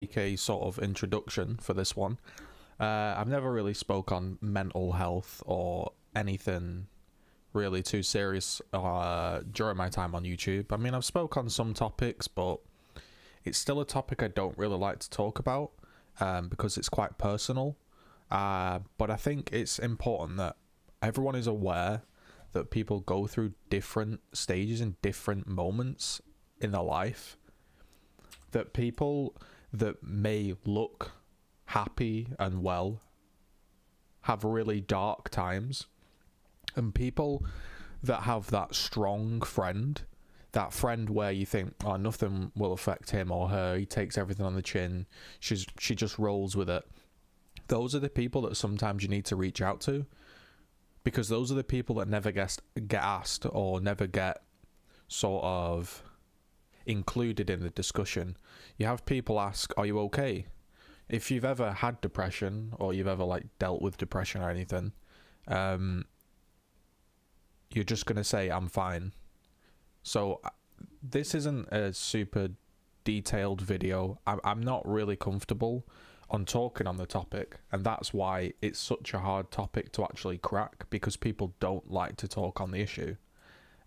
a sort of introduction for this one. I've never really spoke on mental health or anything really too serious during my time on YouTube. I mean, I've spoke on some topics, but it's still a topic I don't really like to talk about because it's quite personal. But I think it's important that everyone is aware that people go through different stages and different moments in their life. That people that may look happy and well have really dark times, and people that have that strong friend, that friend where you think, oh, nothing will affect him or her, he takes everything on the chin, she just rolls with it. Those are the people that sometimes you need to reach out to, because those are the people that never get asked or never get sort of included in the discussion. You have people ask, are you okay? If you've ever had depression or you've ever like dealt with depression or anything, you're just going to say, I'm fine. So this isn't a super detailed video. I'm not really comfortable on talking on the topic, and that's why it's such a hard topic to actually crack, because people don't like to talk on the issue.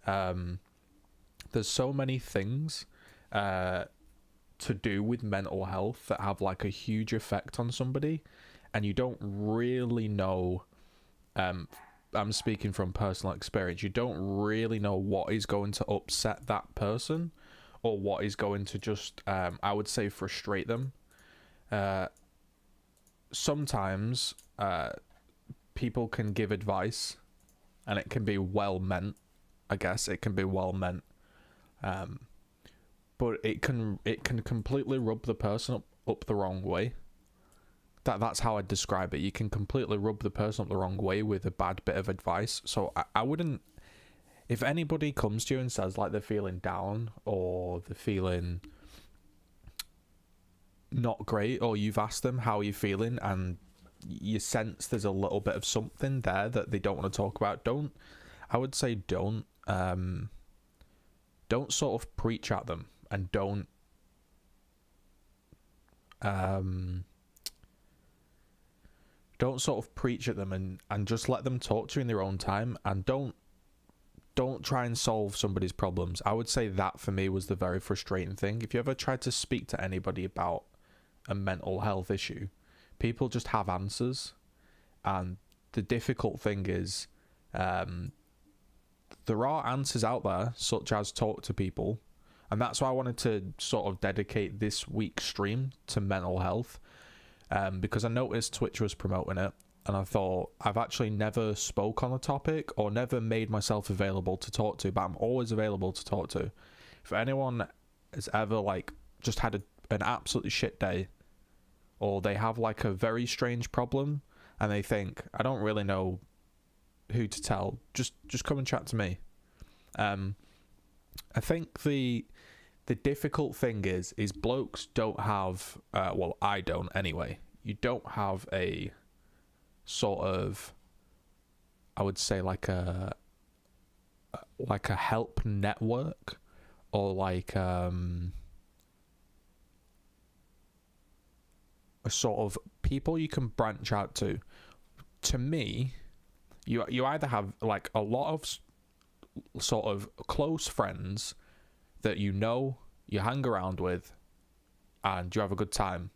There's so many things to do with mental health that have like a huge effect on somebody, and you don't really know. I'm speaking from personal experience. You don't really know what is going to upset that person or what is going to just I would say frustrate them. Sometimes people can give advice and it can be well meant. I guess it can be well meant, but it can completely rub the person up the wrong way. That's how I'd describe it. You can completely rub the person up the wrong way with a bad bit of advice. So I wouldn't, if anybody comes to you and says like they're feeling down or they're feeling not great, or you've asked them how you're feeling and you sense there's a little bit of something there that they don't want to talk about, don't sort of preach at them, and don't sort of preach at them, and just let them talk to you in their own time, and don't try and solve somebody's problems. I would say that for me was the very frustrating thing. If you ever tried to speak to anybody about a mental health issue, people just have answers, and the difficult thing is there are answers out there, such as talk to people, and that's why I wanted to sort of dedicate this week's stream to mental health, because I noticed Twitch was promoting it, and I thought, I've actually never spoke on the topic or never made myself available to talk to, but I'm always available to talk to. If anyone has ever like just had an absolutely shit day, or they have like a very strange problem and they think, I don't really know who to tell, just come and chat to me. I think the difficult thing is blokes don't have well, I don't anyway, you don't have a sort of, I would say like a help network, or like a sort of people you can branch out to. To me, you either have like a lot of sort of close friends that you hang around with and you have a good time,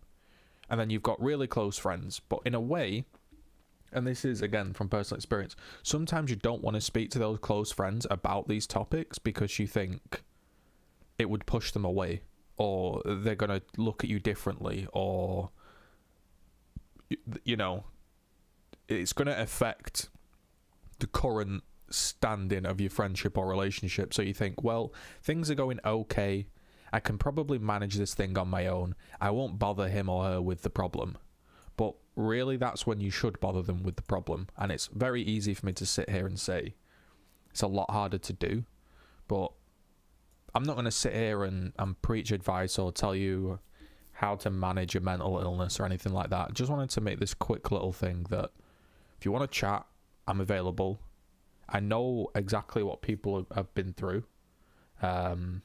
and then you've got really close friends. But in a way, and this is again from personal experience, sometimes you don't want to speak to those close friends about these topics because you think it would push them away, or they're going to look at you differently, or you know, it's going to affect the current standing of your friendship or relationship. So you think, well, things are going okay, I can probably manage this thing on my own, I won't bother him or her with the problem. But really, that's when you should bother them with the problem. And it's very easy for me to sit here and say it's a lot harder to do, but I'm not going to sit here and preach advice or tell you how to manage a mental illness or anything like that. I just wanted to make this quick little thing that if you want to chat, I'm available. I know exactly what people have been through. And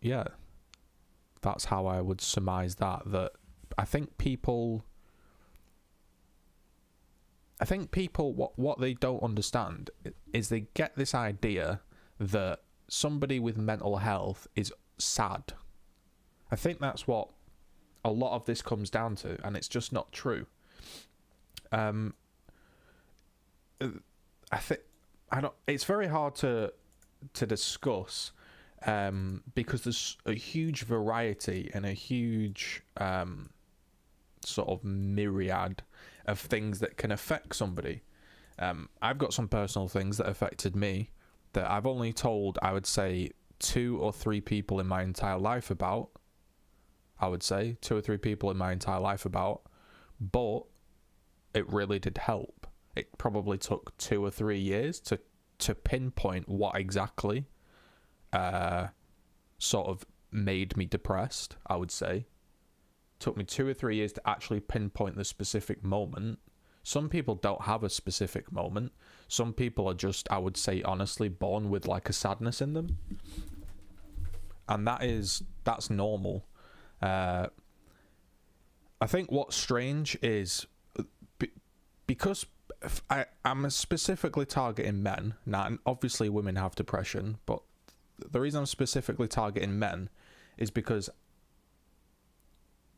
yeah, that's how I would surmise that. That I think people what they don't understand is they get this idea that somebody with mental health is sad. I think that's what a lot of this comes down to, and it's just not true. It's very hard to discuss because there's a huge variety and a huge sort of myriad of things that can affect somebody. I've got some personal things that affected me that I've only told, I would say, 2 or 3 people in my entire life about. But it really did help. It probably took 2 or 3 years to pinpoint what exactly sort of made me depressed, I would say. Took me 2 or 3 years to actually pinpoint the specific moment. Some people don't have a specific moment. Some people are just, I would say honestly, born with like a sadness in them. And that's normal. I think what's strange is because I'm specifically targeting men. Now, obviously women have depression, but the reason I'm specifically targeting men is because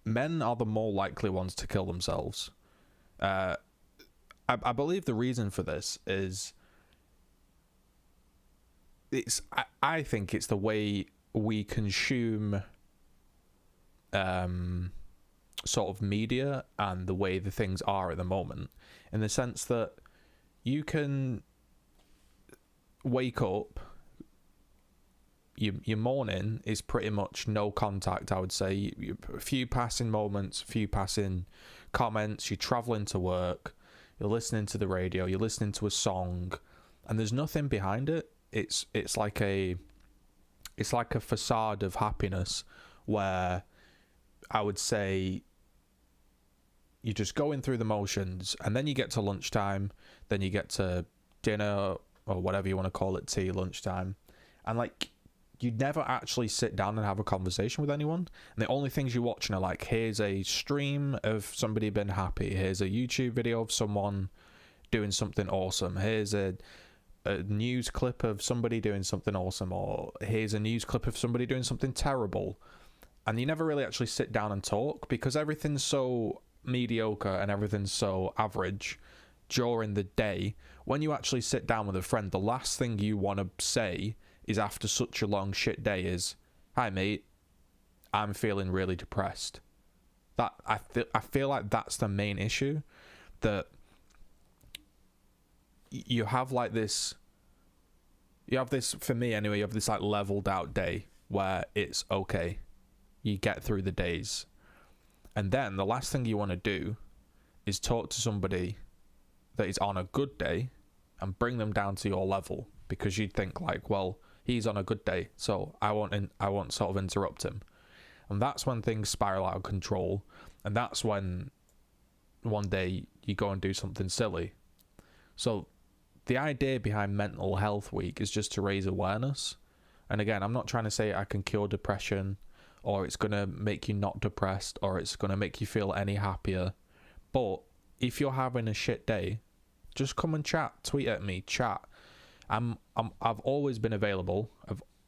men are the more likely ones to kill themselves. I believe the reason for this is I think it's the way we consume sort of media and the way the things are at the moment, in the sense that you can wake up, your morning is pretty much no contact, I would say. A few passing moments, a few passing comments, you're traveling to work, you're listening to the radio, you're listening to a song, and there's nothing behind it. It's like a facade of happiness where I would say you're just going through the motions, and then you get to lunchtime, then you get to dinner or whatever you want to call it, tea, lunchtime, and like you never actually sit down and have a conversation with anyone. And the only things you're watching are like, here's a stream of somebody being happy, here's a YouTube video of someone doing something awesome, here's a news clip of somebody doing something awesome, or here's a news clip of somebody doing something terrible. And you never really actually sit down and talk because everything's so mediocre and everything's so average during the day. When you actually sit down with a friend, the last thing you want to say is, after such a long shit day, is, "Hi mate, I'm feeling really depressed." That I feel like that's the main issue, that you have like this, for me anyway, you have this like leveled out day where it's okay, you get through the days, and then the last thing you want to do is talk to somebody that is on a good day and bring them down to your level, because you'd think like, well, he's on a good day, so I won't sort of interrupt him. And that's when things spiral out of control, and that's when one day you go and do something silly. So the idea behind Mental Health Week is just to raise awareness. And again, I'm not trying to say I can cure depression, or it's going to make you not depressed, or it's going to make you feel any happier. But if you're having a shit day, just come and chat, tweet at me, chat. I've always been available,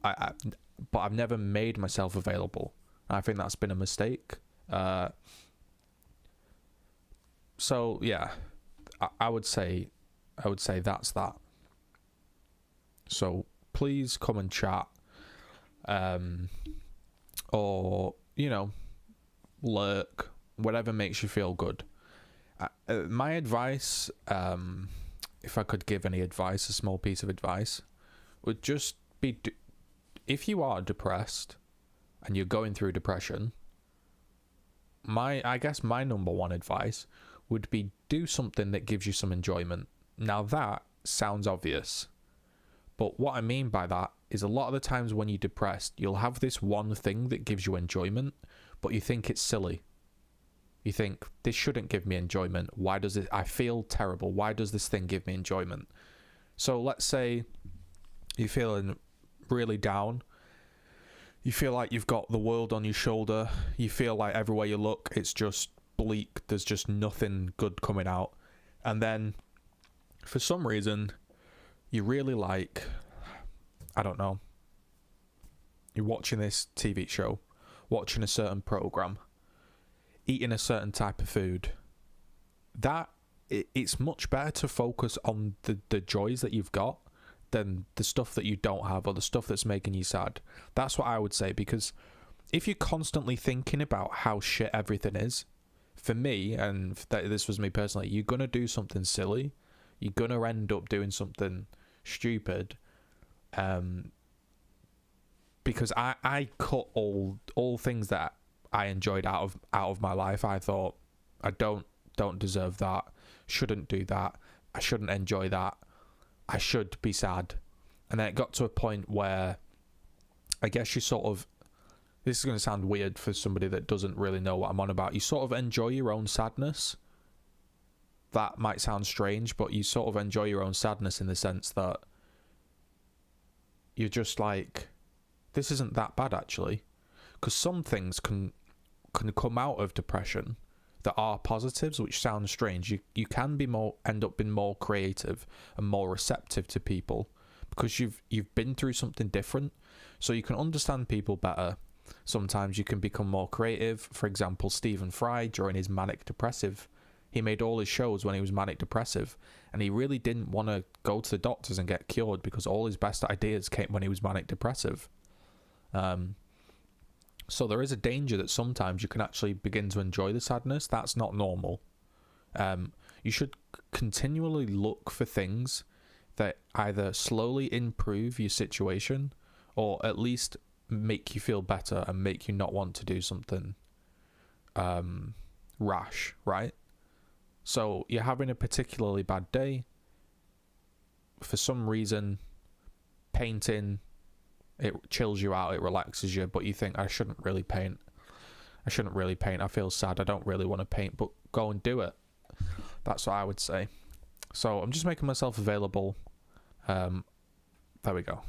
but I've never made myself available. I think that's been a mistake. So yeah, I would say that's that. So please come and chat, or lurk, whatever makes you feel good. My advice, if I could give any advice, a small piece of advice, would just be, if you are depressed and you're going through depression, I guess my number one advice would be, do something that gives you some enjoyment. Now that sounds obvious, but what I mean by that is, a lot of the times when you're depressed, you'll have this one thing that gives you enjoyment, but you think it's silly. You think, this shouldn't give me enjoyment. Why does it? I feel terrible. Why does this thing give me enjoyment? So let's say you're feeling really down. You feel like you've got the world on your shoulder. You feel like everywhere you look, it's just bleak. There's just nothing good coming out. And then, for some reason, you really like, I don't know, you're watching this TV show, watching a certain program, eating a certain type of food. It's much better to focus on the joys that you've got than the stuff that you don't have or the stuff that's making you sad. That's what I would say, because if you're constantly thinking about how shit everything is, for me, and this was me personally, you're going to do something silly. You're going to end up doing something stupid. Because I cut all things that I enjoyed out of my life. I thought, I don't deserve that. Shouldn't do that. I shouldn't enjoy that. I should be sad. And then it got to a point where I guess you sort of, this is going to sound weird for somebody that doesn't really know what I'm on about. You sort of enjoy your own sadness. That might sound strange, but you sort of enjoy your own sadness in the sense that you're just like, this isn't that bad actually. Because some things can come out of depression that are positives, which sounds strange. You can end up being more creative and more receptive to people because you've been through something different, so you can understand people better. Sometimes you can become more creative. For example, Stephen Fry, during his manic depressive, he made all his shows when he was manic depressive, and he really didn't want to go to the doctors and get cured because all his best ideas came when he was manic depressive. So there is a danger that sometimes you can actually begin to enjoy the sadness. That's not normal. You should continually look for things that either slowly improve your situation or at least make you feel better and make you not want to do something rash, right? So you're having a particularly bad day. For some reason, painting, it chills you out, it relaxes you, but you think, I shouldn't really paint. I feel sad. I don't really want to paint, but go and do it. That's what I would say. So I'm just making myself available. There we go.